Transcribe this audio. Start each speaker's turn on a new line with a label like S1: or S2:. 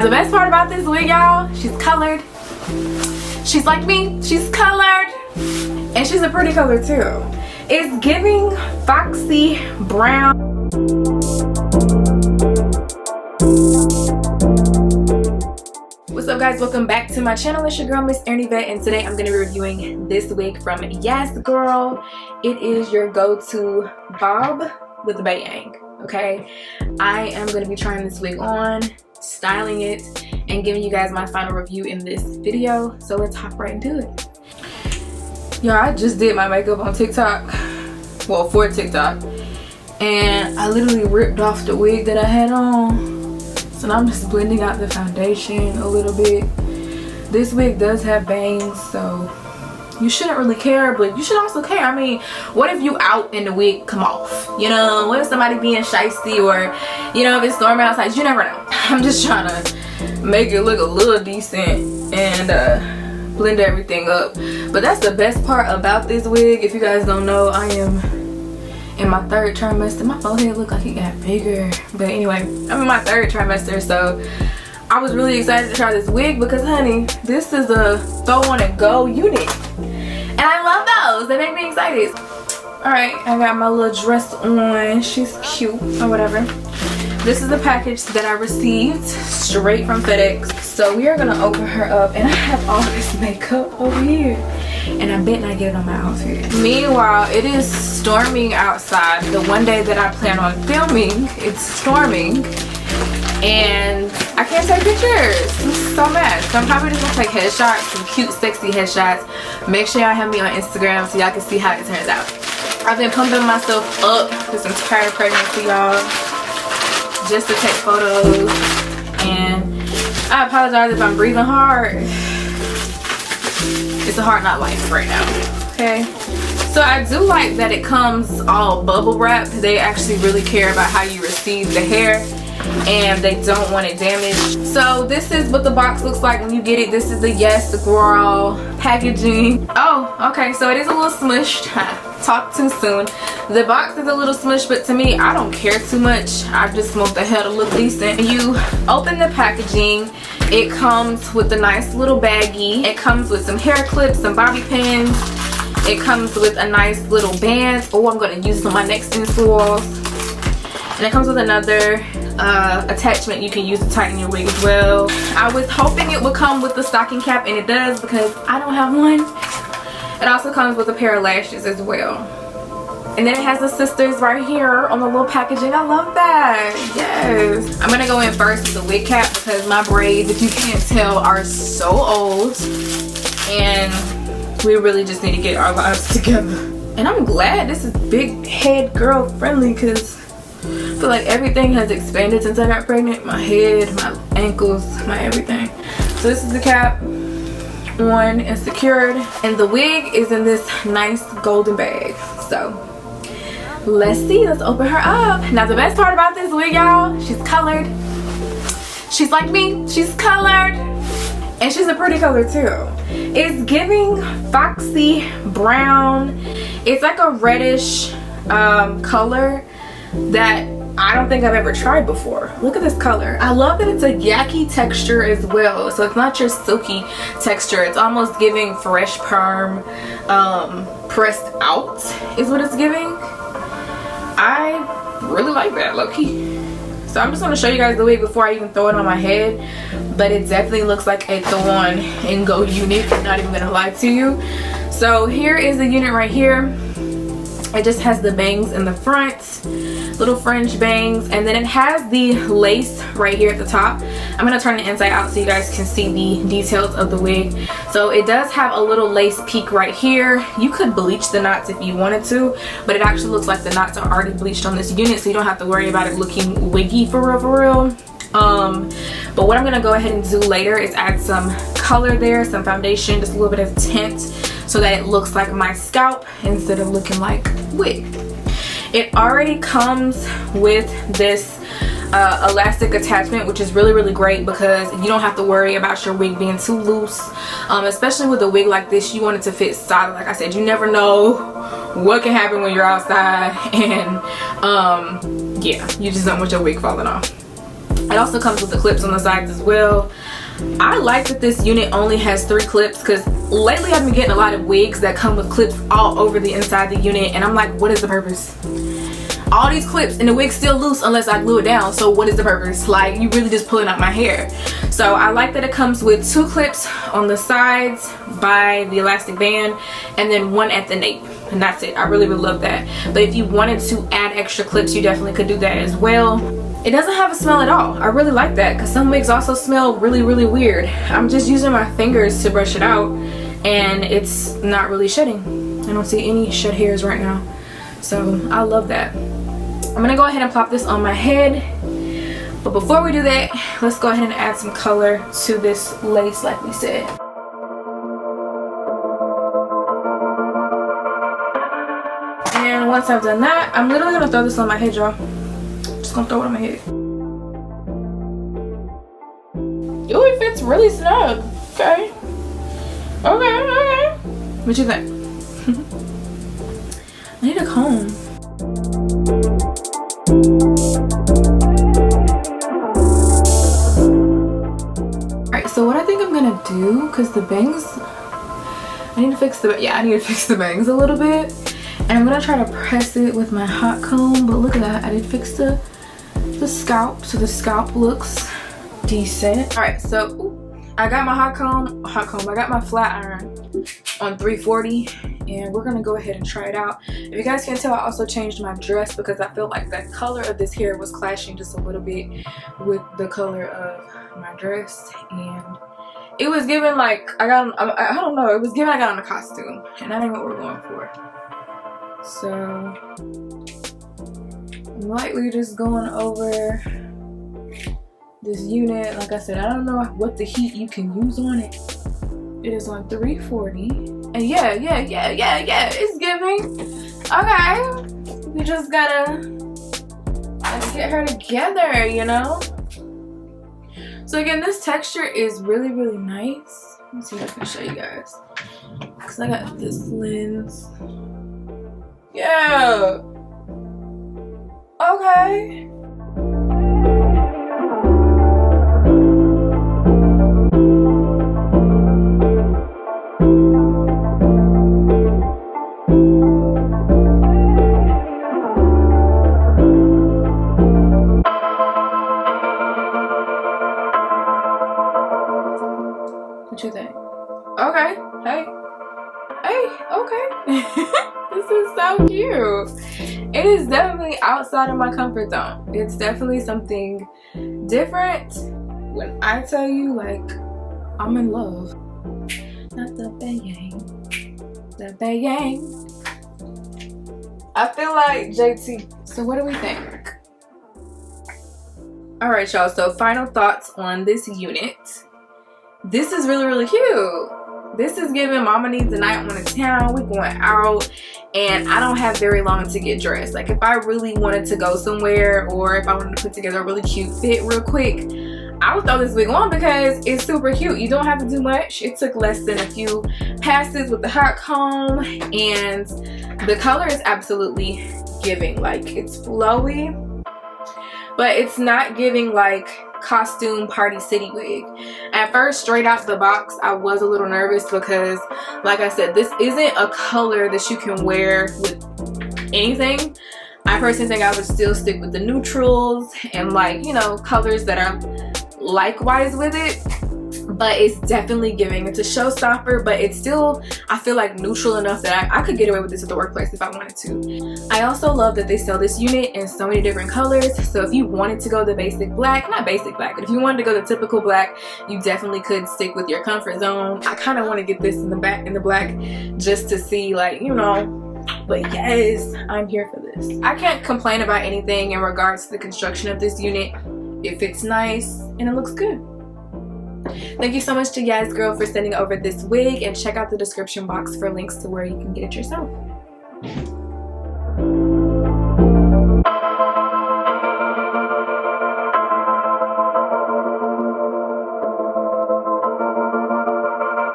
S1: The best part about this wig, y'all, she's colored. She's like me, she's colored. And she's a pretty color too. It's giving foxy brown. What's up guys, welcome back to my channel. It's your girl MissErinYvette, and today I'm going to be reviewing this wig from YasGrl. It is your go-to bob with a bang, okay? I am going to be trying this wig on, styling it, and giving you guys my final review in this video. So let's hop right into it. Y'all, I just did my makeup on TikTok, well, for TikTok, and I literally ripped off the wig that I had on. So now I'm just blending out the foundation a little bit. This wig does have bangs, so you shouldn't really care, but you should also care. I mean, what if you out and the wig come off? You know, what if somebody being shiesty, or, you know, if it's storming outside? You never know. I'm just trying to make it look a little decent and blend everything up. But that's the best part about this wig. If you guys don't know, I am in my third trimester. My forehead look like it got bigger, but anyway, I'm in my third trimester, so I was really excited to try this wig because, honey, this is a throw on and go unit, and I love those. They make me excited. All right, I got my little dress on. She's cute or whatever. This is the package that I received straight from FedEx. So we are gonna open her up, and I have all this makeup over here, and I bet I get it on my outfit. Meanwhile, it is storming outside. The one day that I plan on filming, it's storming, and I can't take pictures. I'm so mad. So I'm probably just gonna take headshots, some cute, sexy headshots. Make sure y'all have me on Instagram so y'all can see how it turns out. I've been pumping myself up this entire pregnancy, y'all, just to take photos, and I apologize if I'm breathing hard. It's a hard not life right now, okay? So I do like that it comes all bubble wrapped. They actually really care about how you receive the hair, and they don't want it damaged. So this is what the box looks like when you get it. This is the YasGrl packaging. Oh, okay, so it is a little smushed. Talk too soon. The box is a little smushed, but to me, I don't care too much. I just want the hair to look decent. You open the packaging. It comes with a nice little baggie. It comes with some hair clips, some bobby pins. It comes with a nice little band. Oh, I'm gonna use it on my next installs. And it comes with another attachment you can use to tighten your wig as well. I was hoping it would come with the stocking cap, and it does because I don't have one. It also comes with a pair of lashes as well. And then it has the sisters right here on the little packaging. I love that. Yes. I'm gonna go in first with the wig cap because my braids, if you can't tell, are so old, and we really just need to get our lives together. And I'm glad this is big head girl friendly because I feel like everything has expanded since I got pregnant. My head, my ankles, my everything. So this is the cap on and secured, and the wig is in this nice golden bag. So let's see, let's open her up. Now the best part about this wig, y'all, she's colored. She's like me, she's colored, and she's a pretty color too. It's giving foxy brown. It's like a reddish color that I don't think I've ever tried before. Look at this color. I love that it's a Yaki texture as well. So it's not your silky texture. It's almost giving fresh perm, pressed out is what it's giving. I really like that, low-key. So I'm just gonna show you guys the wig before I even throw it on my head. But it definitely looks like a throw on and go unit. I'm not even gonna lie to you. So here is the unit right here. It just has the bangs in the front, little fringe bangs, and then it has the lace right here at the top. I'm gonna turn the inside out so you guys can see the details of the wig. So it does have a little lace peak right here. You could bleach the knots if you wanted to, but it actually looks like the knots are already bleached on this unit, so you don't have to worry about it looking wiggy for real. But what I'm gonna go ahead and do later is add some color there, some foundation, just a little bit of tint, so that it looks like my scalp instead of looking like wig. It already comes with this elastic attachment, which is really great because you don't have to worry about your wig being too loose, especially with a wig like this. You want it to fit solid. Like I said, you never know what can happen when you're outside, and yeah, you just don't want your wig falling off. It also comes with the clips on the sides as well. I like that this unit only has 3 clips because lately I've been getting a lot of wigs that come with clips all over the inside the unit, and I'm like, what is the purpose? All these clips and the wig's still loose unless I glue it down, so what is the purpose? Like, you really just pulling out my hair. So I like that it comes with 2 clips on the sides by the elastic band and then 1 at the nape, and that's it. I really would love that. But if you wanted to add extra clips, you definitely could do that as well. It doesn't have a smell at all. I really like that because some wigs also smell really, really weird. I'm just using my fingers to brush it out and it's not really shedding. I don't see any shed hairs right now. So I love that. I'm gonna go ahead and plop this on my head. But before we do that, let's go ahead and add some color to this lace like we said. And once I've done that, I'm literally gonna throw this on my head, y'all. Just gonna throw it on my head. Ooh, it fits really snug. Okay. Okay. What you think? I need a comb. Alright, so what I think I'm gonna do, because the bangs, I need to fix the bangs a little bit. And I'm gonna try to press it with my hot comb, but look at that, I did fix the scalp, so the scalp looks decent. All right, so I got my hot comb, I got my flat iron on 340, and we're gonna go ahead and try it out. If you guys can tell, I also changed my dress because I feel like the color of this hair was clashing just a little bit with the color of my dress, and it was giving like I don't know, it was giving I got on a costume, and that ain't what we're going for. So I'm lightly just going over this unit. Like I said, I don't know what the heat you can use on it. It is on 340, and yeah, it's giving. Okay, we just gotta get her together, you know. So again, this texture is really, really nice. Let me see if I can show you guys, because I got this lens. Yeah. Okay. What you think? Okay. Hey, okay. This is so cute. It is definitely outside of my comfort zone. It's definitely something different. When I tell you, like, I'm in love. Not the bang, the bang. I feel like JT. So what do we think? All right, y'all. So final thoughts on this unit. This is really, really cute. This is giving mama needs a night on the town. We're going out and I don't have very long to get dressed. Like if I really wanted to go somewhere or if I wanted to put together a really cute fit real quick, I would throw this wig on because it's super cute. You don't have to do much. It took less than a few passes with the hot comb, and the color is absolutely giving. Like it's flowy, but it's not giving like costume party city wig. At first, straight out the box, I was a little nervous because like I said, this isn't a color that you can wear with anything. I personally think I would still stick with the neutrals and like, you know, colors that are likewise with it, but it's definitely giving. It's a showstopper, but it's still, I feel like, neutral enough that I could get away with this at the workplace if I wanted to. I also love that they sell this unit in so many different colors, so if you wanted to go the basic black, not basic black, but if you wanted to go the typical black, you definitely could stick with your comfort zone. I kind of want to get this in the black just to see, like, you know, but yes, I'm here for this. I can't complain about anything in regards to the construction of this unit. It fits nice and it looks good. Thank you so much to YasGrl for sending over this wig, and check out the description box for links to where you can get it yourself.